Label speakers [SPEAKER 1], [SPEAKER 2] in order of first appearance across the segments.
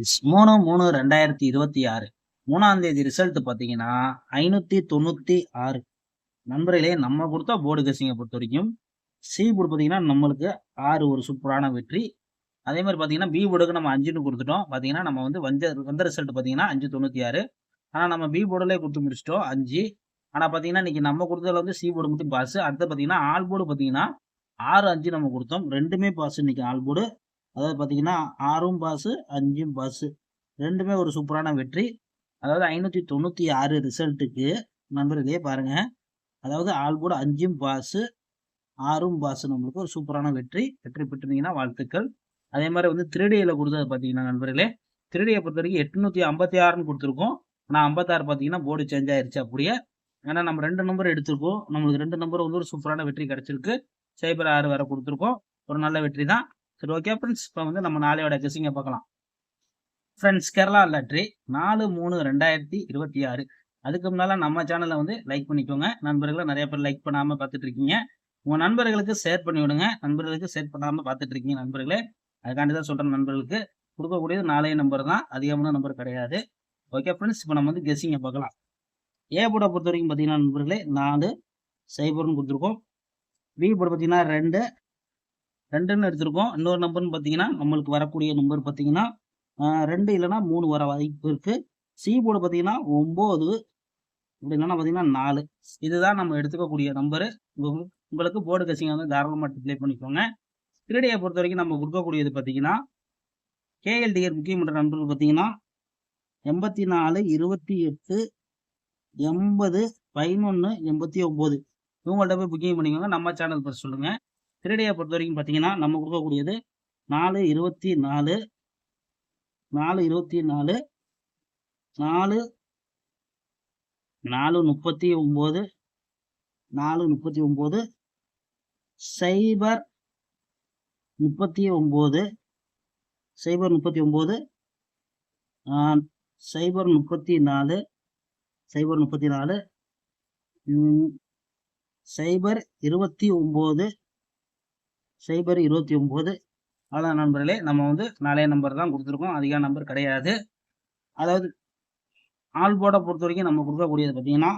[SPEAKER 1] 3/3/2026 3ஆம் தேதி ரிசல்ட் பார்த்தீங்கன்னா 596. நண்பர்களே, நம்ம கொடுத்த போர்டு கெஸ்ஸிங்கை பொறுத்த வரைக்கும் சி போர்டு பார்த்தீங்கன்னா நம்மளுக்கு 6 ஒரு சூப்பரான வெற்றி. அதே மாதிரி பார்த்தீங்கன்னா பி போர்டுக்கு நம்ம 5ன்னு கொடுத்துட்டோம். பார்த்தீங்கன்னா நம்ம வந்து வந்த ரிசல்ட் பார்த்தீங்கன்னா 596. ஆனால் நம்ம பி போர்டுலேயே கொடுத்து முடிச்சிட்டோம் 5. ஆனால் பார்த்தீங்கன்னா இன்னைக்கு நம்ம கொடுத்ததுல வந்து சி போர்டு மட்டும் பாஸ். அடுத்து பார்த்தீங்கன்னா ஆல் போர்டு பார்த்தீங்கன்னா 6, 5 நம்ம கொடுத்தோம். ரெண்டுமே பாஸ் இன்னைக்கு ஆல் போர்டு. அதாவது பார்த்தீங்கன்னா 6ம் பாஸு 5ம் பாஸு. ரெண்டுமே ஒரு சூப்பரான வெற்றி. அதாவது 596 ரிசல்ட்டுக்கு நண்பர்களே பாருங்க. அதாவது ஆல் போர்டு 5ம் பாஸு 6ம் பாஸு நம்மளுக்கு ஒரு சூப்பரான வெற்றி பெற்றிருந்தீங்கன்னா வாழ்த்துக்கள். அதே மாதிரி வந்து 3Dல கொடுத்தது பார்த்தீங்கன்னா நண்பர்களே, 3Dயை பொறுத்த வரைக்கும் 856ன்னு கொடுத்துருக்கோம். ஆனால் 56 பார்த்தீங்கன்னா போர்டு சேஞ்ச் ஆயிருச்சு அப்படியே. ஏன்னா நம்ம 2 நம்பர் எடுத்திருக்கோம். நம்மளுக்கு 2 நம்பர் வந்து ஒரு சூப்பரான வெற்றி கிடைச்சிருக்கு. சைபர் 6 வேற கொடுத்துருக்கோம். ஒரு நல்ல வெற்றி தான். சரி, ஓகே ஃப்ரெண்ட்ஸ், இப்போ வந்து நம்ம நாளையோட கெஸ்ஸிங்கை பார்க்கலாம். Friends, Kerala lottery 4/3/2026. அதுக்கு முன்னால நம்ம சேனலை வந்து லைக் பண்ணிக்கோங்க. நண்பர்களை நிறைய பேர் லைக் பண்ணாமல் பார்த்துட்டு இருக்கீங்க. உங்கள் நண்பர்களுக்கு ஷேர் பண்ணி விடுங்க. நண்பர்களுக்கு ஷேர் பண்ணாமல் பார்த்துட்டு இருக்கீங்க நண்பர்களே. அதுக்காண்டி தான் சொல்கிறேன், நண்பர்களுக்கு கொடுக்கக்கூடியது 4 நம்பர் தான், அதிகமான நம்பர் கிடையாது. ஓகே ஃப்ரெண்ட்ஸ், இப்போ நம்ம வந்து கெஸ்ஸிங்கை பார்க்கலாம். ஏ போர்டை பொறுத்த வரைக்கும் பார்த்தீங்கன்னா நண்பர்களே 4 0ன்னு கொடுத்துருக்கோம். பி போர்டு பார்த்தீங்கன்னா 2ன்னு எடுத்திருக்கோம். இன்னொரு நம்பர்னு பார்த்தீங்கன்னா நம்மளுக்கு வரக்கூடிய நம்பர் பார்த்தீங்கன்னா 2 இல்லைன்னா 3 வர வாய்ப்பு இருக்கு. சி போர்டு பார்த்தீங்கன்னா 9, இப்படி இல்லைன்னா பார்த்தீங்கன்னா 4. இதுதான் நம்ம எடுத்துக்கக்கூடிய நம்பரு. உங்களுக்கு போர்டு கெஸ்ஸிங்கை வந்து தாராளமாக டிப்ளை பண்ணிக்கோங்க. 3Dயை பொறுத்த வரைக்கும் நம்ம கொடுக்கக்கூடியது பார்த்தீங்கன்னா கேஎல்டிஆர் புக்கிங் பண்ணுற நண்பர்கள் பார்த்தீங்கன்னா 84, 28, 80, 11, 89. இவங்கள்ட்ட போய் புக்கிங் பண்ணிக்கோங்க. நம்ம சேனல் பற்றி சொல்லுங்க. 3Dயை பொறுத்த வரைக்கும் பார்த்தீங்கன்னா நம்ம கொடுக்கக்கூடியது 4, 24, 4, 24, 4, 4, 39, 4, 39, 0, 39, 0, 39, 0, 34, 0, 34, 0, 29, 0, 29. அதான் நண்பர்களே, நம்ம வந்து 4 நம்பர் தான் கொடுத்துருக்கோம், அதிக நம்பர் கிடையாது. அதாவது ஆல் போர்டை பொறுத்த வரைக்கும் நம்ம கொடுக்கக்கூடியது பார்த்தீங்கன்னா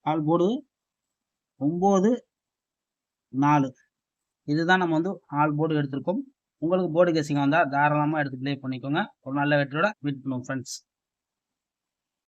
[SPEAKER 1] ஆல் போர்டு 9, 4. இதுதான் நம்ம வந்து ஆல் போர்டு எடுத்திருக்கோம். உங்களுக்கு போர்டு கெஸ்ஸிங் வந்தால் தாராளமாக எடுத்து ப்ளே பண்ணிக்கோங்க. ஒரு நல்ல வெற்றியோட மீட் பண்ணுவோம் ஃப்ரெண்ட்ஸ்.